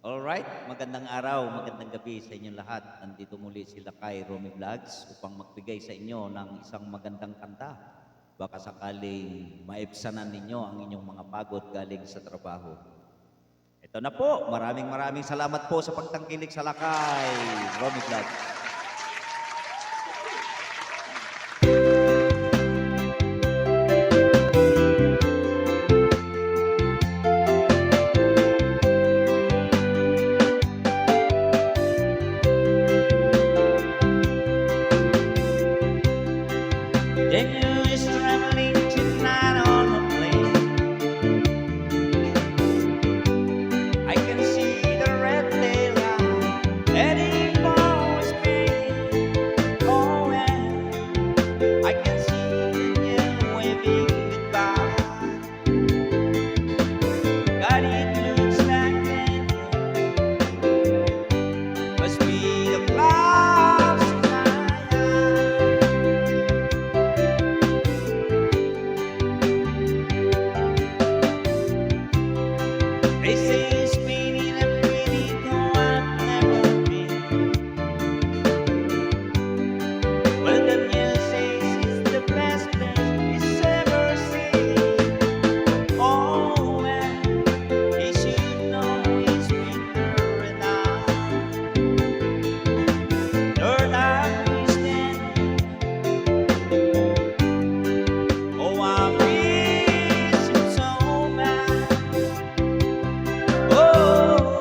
Alright, magandang araw, magandang gabi sa inyong lahat. Nandito muli sila kay Romy Vlogs upang magbigay sa inyo ng isang magandang kanta. Baka sakaling maibsanan ninyo ang inyong mga pagod galing sa trabaho. Ito na po, maraming salamat po sa pagtangkilik sa lakay, Romy Vlogs. Daniel is traveling tonight on a plane. I can see the red daylight heading for Spain. Oh, and I can see Daniel waving goodbye. God, it looks like Daniel must be the clouds in my eyes. They say it's meaning and meaning, though I've never been. Well, Daniel says it's the best place he's ever seen. Oh, and he should know it's winter and Lord, I miss Daniel. Oh, I miss him so bad. Oh,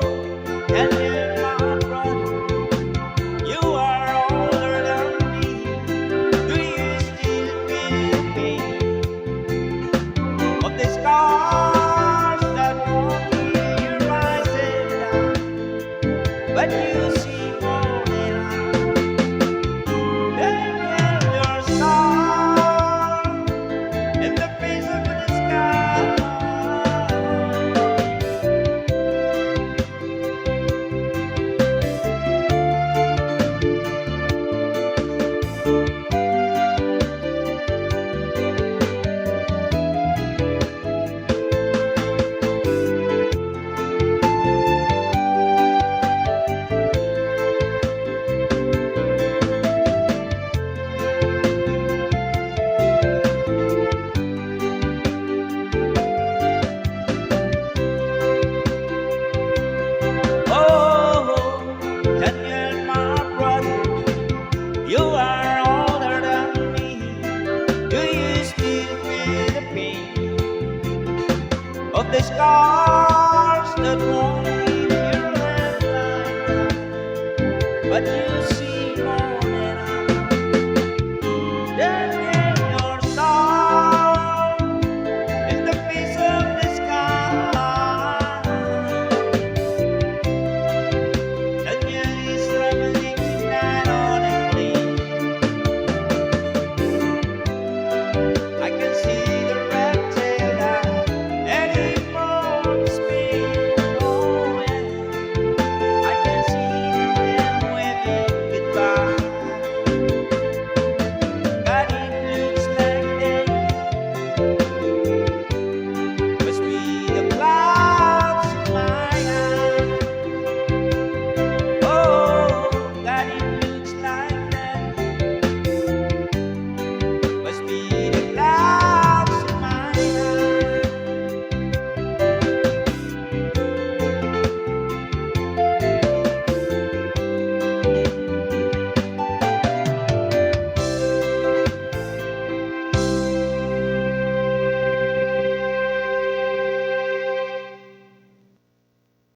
Daniel, my brother, you are older than me. Do you still feel the pain of the scars that won't heal your rising down? But you see more than I. Daniel, your star in the face of the sky. Oh, Daniel, my brother, you are older than me. Do you still feel the pain of the scars that won't